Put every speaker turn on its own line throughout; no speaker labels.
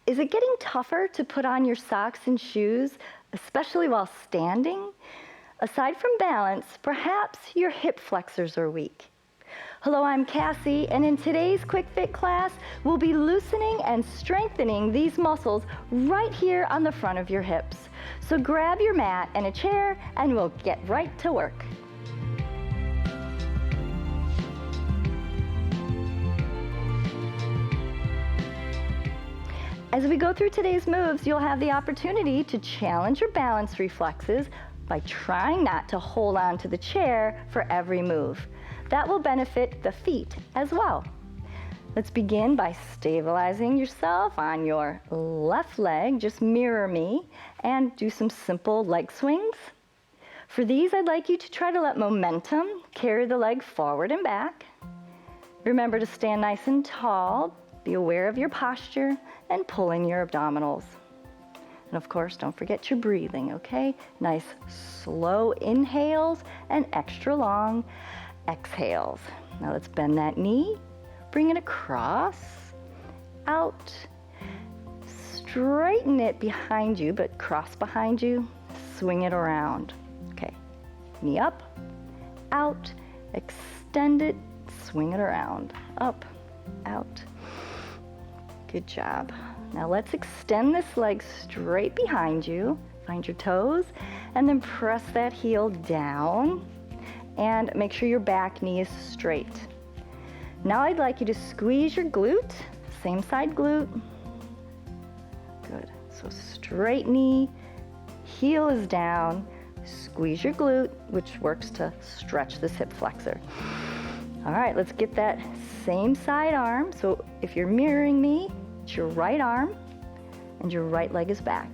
Is it getting tougher to put on your socks and shoes, especially while standing? Aside from balance, perhaps your hip flexors are weak. Hello, I'm Cassie, and in today's Quick Fit class, we'll be loosening and strengthening these muscles right here on the front of your hips. So grab your mat and a chair, and we'll get right to work. As we go through today's moves, you'll have the opportunity to challenge your balance reflexes by trying not to hold on to the chair for every move. That will benefit the feet as well. Let's begin by stabilizing yourself on your left leg. Just mirror me and do some simple leg swings. For these, I'd like you to try to let momentum carry the leg forward and back. Remember to stand nice and tall. Be aware of your posture and pull in your abdominals. And of course, don't forget your breathing, okay? Nice slow inhales and extra long exhales. Now let's bend that knee, bring it across, out, straighten it behind you, but cross behind you, swing it around. Okay, knee up, out, extend it, swing it around, up, out. Good job. Now let's extend this leg straight behind you. Find your toes and then press that heel down and make sure your back knee is straight. Now I'd like you to squeeze your glute, same side glute. Good. So straight knee, heel is down, squeeze your glute, which works to stretch this hip flexor. All right, let's get that same side arm. So if you're mirroring me, it's your right arm and your right leg is back.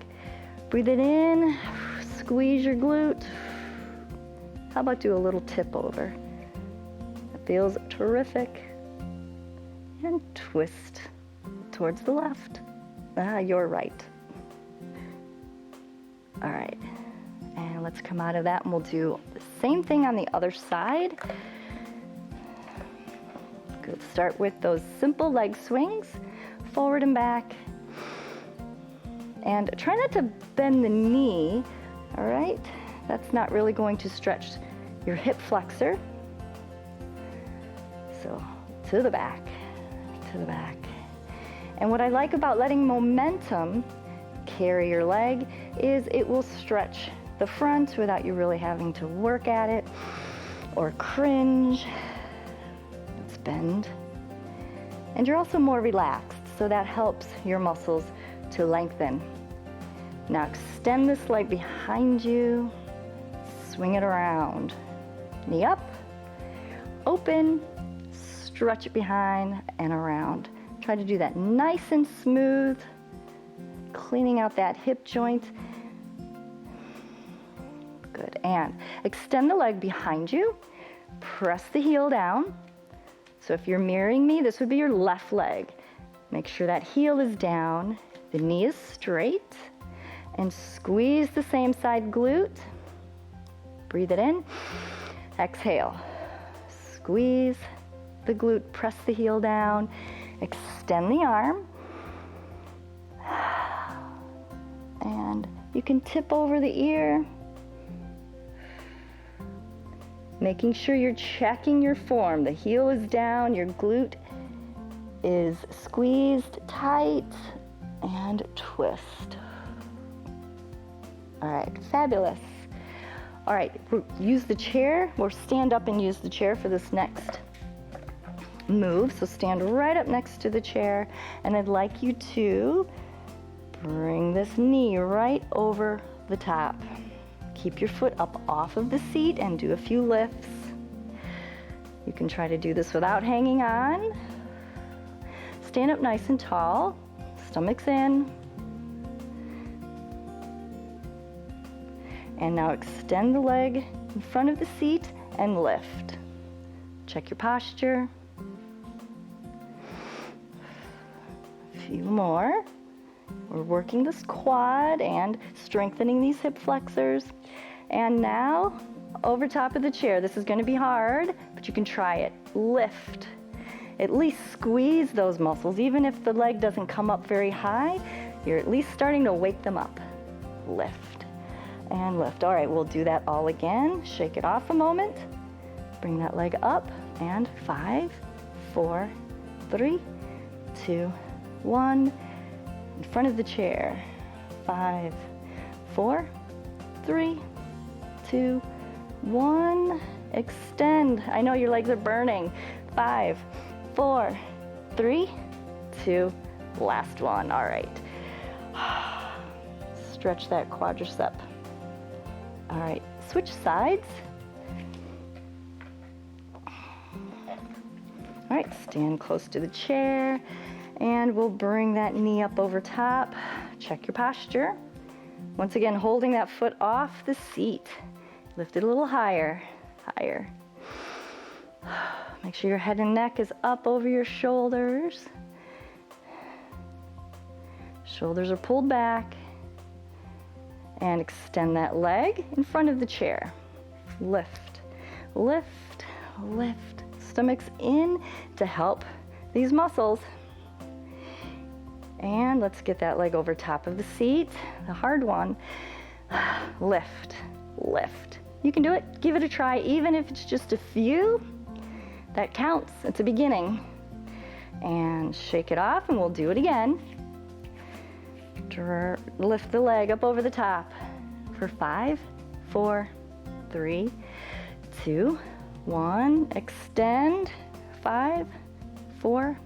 Breathe it in, squeeze your glute. How about do a little tip over? It feels terrific. And twist towards the left. You're right. All right, and let's come out of that and we'll do the same thing on the other side. Good. Start with those simple leg swings, forward and back. And try not to bend the knee, all right? That's not really going to stretch your hip flexor. So to the back, to the back. And what I like about letting momentum carry your leg is it will stretch the front without you really having to work at it or cringe. Let's bend. And you're also more relaxed, so that helps your muscles to lengthen. Now extend this leg behind you, swing it around. Knee up, open, stretch it behind and around. Try to do that nice and smooth, cleaning out that hip joint. Good, and extend the leg behind you, press the heel down. So if you're mirroring me, this would be your left leg. Make sure that heel is down, the knee is straight, and squeeze the same side glute. Breathe it in, exhale. Squeeze the glute, press the heel down, extend the arm. And you can tip over the ear. Making sure you're checking your form. The heel is down, your glute is squeezed tight, and twist. All right, fabulous. All right, use the chair, or stand up and use the chair for this next move. So stand right up next to the chair, and I'd like you to bring this knee right over the top. Keep your foot up off of the seat and do a few lifts. You can try to do this without hanging on. Stand up nice and tall, stomach's in. And now extend the leg in front of the seat and lift. Check your posture. A few more. We're working this quad and strengthening these hip flexors. And now, over top of the chair. This is going to be hard, but you can try it. Lift. at least squeeze those muscles. Even if the leg doesn't come up very high, you're at least starting to wake them up. Lift and lift. All right, we'll do that all again. Shake it off a moment. Bring that leg up and 5, 4, 3, 2, 1. In front of the chair. 5, 4, 3, 2, 1. Extend. I know your legs are burning. 5, 4, 3, 2, last one. All right. Stretch that quadricep. All right, switch sides. All right, stand close to the chair, and we'll bring that knee up over top. Check your posture. Once again, holding that foot off the seat. Lift it a little higher, higher. Make sure your head and neck is up over your shoulders. Shoulders are pulled back. And extend that leg in front of the chair. Lift, lift, lift. Stomach's in to help these muscles. And let's get that leg over top of the seat, the hard one. Lift, lift. You can do it. Give it a try, even if it's just a few. That counts. It's a beginning. And shake it off, and we'll do it again. Lift the leg up over the top for 5, 4, 3, 2, 1. Extend. 5, 4,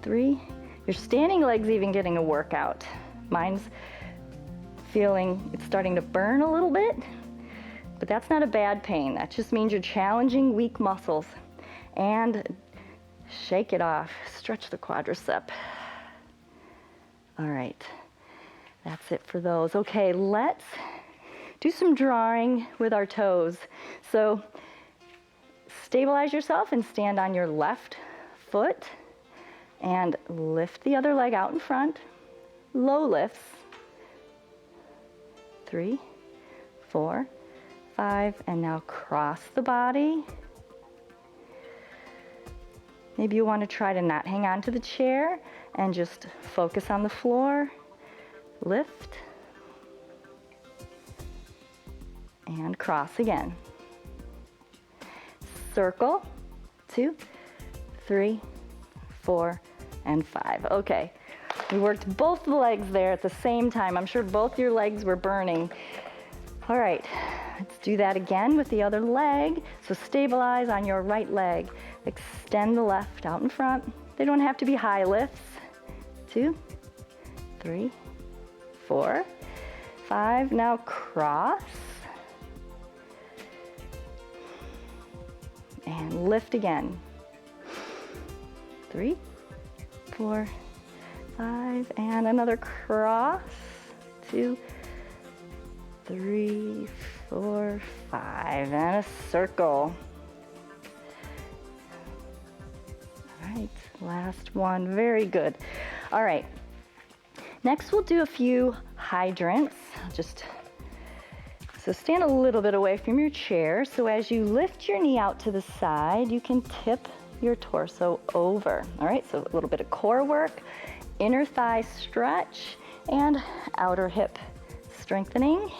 3. Your standing leg's even getting a workout. Mine's feeling it's starting to burn a little bit, but that's not a bad pain. That just means you're challenging weak muscles. And shake it off. Stretch the quadricep. All right. That's it for those. Okay, let's do some drawing with our toes. So stabilize yourself and stand on your left foot and lift the other leg out in front. Low lifts. 3, 4, 5, and now cross the body. Maybe you want to try to not hang on to the chair and just focus on the floor. Lift and cross again. Circle. 2, 3, 4, and 5. Okay, we worked both the legs there at the same time. I'm sure both your legs were burning. All right, let's do that again with the other leg. So stabilize on your right leg. Extend the left out in front. They don't have to be high lifts. 2, 3, 4, 5. Now cross. And lift again. 3, 4, 5. And another cross. 2, 3, 4, 5. And a circle. All right, last one. Very good. All right. Next, we'll do a few hydrants. So stand a little bit away from your chair. So as you lift your knee out to the side, you can tip your torso over. All right, so a little bit of core work, inner thigh stretch, and outer hip strengthening.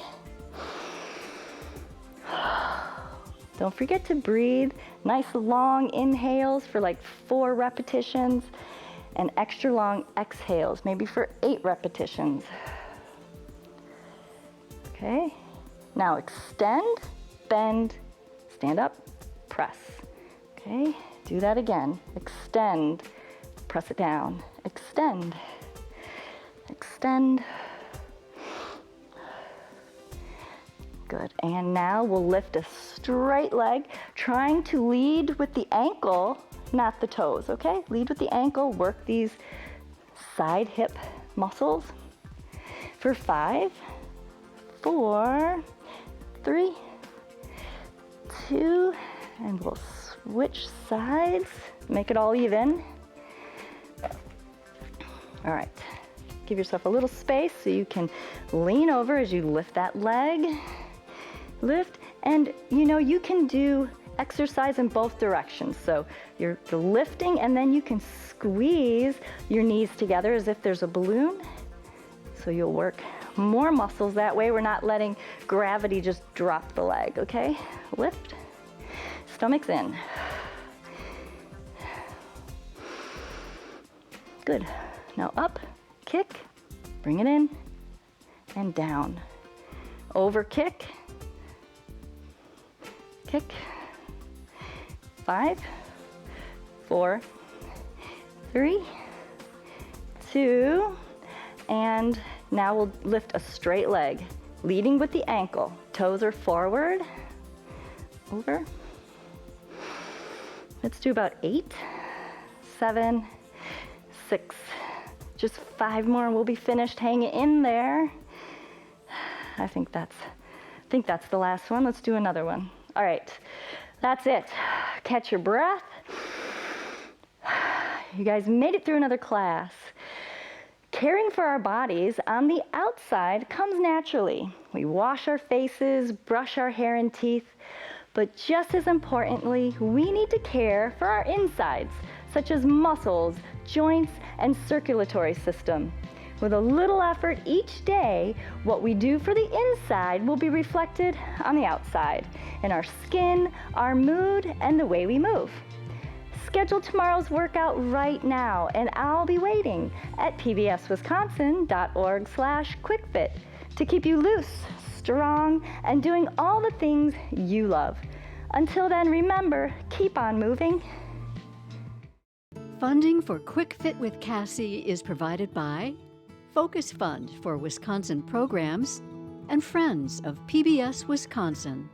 Don't forget to breathe. Nice long inhales for like 4 repetitions. And extra long exhales, maybe for 8 repetitions. Okay, now extend, bend, stand up, press. Okay, do that again. Extend, press it down. Extend, extend. Good, and now we'll lift a straight leg, trying to lead with the ankle, not the toes, okay? Lead with the ankle, work these side hip muscles for 5, 4, 3, 2, and we'll switch sides, make it all even. All right, give yourself a little space so you can lean over as you lift that leg. Lift, and you know, you can do exercise in both directions. So you're lifting and then you can squeeze your knees together as if there's a balloon. So you'll work more muscles that way. We're not letting gravity just drop the leg, okay? Lift, stomach's in. Good. Now up, kick, bring it in, and down. Over kick, kick. 5, 4, 3, 2, and now we'll lift a straight leg, leading with the ankle. Toes are forward, over. Let's do about 8, 7, 6. Just 5 more and we'll be finished. Hang in there. I think that's the last one. Let's do another one. All right, that's it. Catch your breath. You guys made it through another class. Caring for our bodies on the outside comes naturally. We wash our faces, brush our hair and teeth, but just as importantly, we need to care for our insides, such as muscles, joints, and circulatory system. With a little effort each day, what we do for the inside will be reflected on the outside, in our skin, our mood, and the way we move. Schedule tomorrow's workout right now, and I'll be waiting at pbswisconsin.org/quickfit to keep you loose, strong, and doing all the things you love. Until then, remember, keep on moving.
Funding for Quick Fit with Cassie is provided by Focus Fund for Wisconsin Programs and Friends of PBS Wisconsin.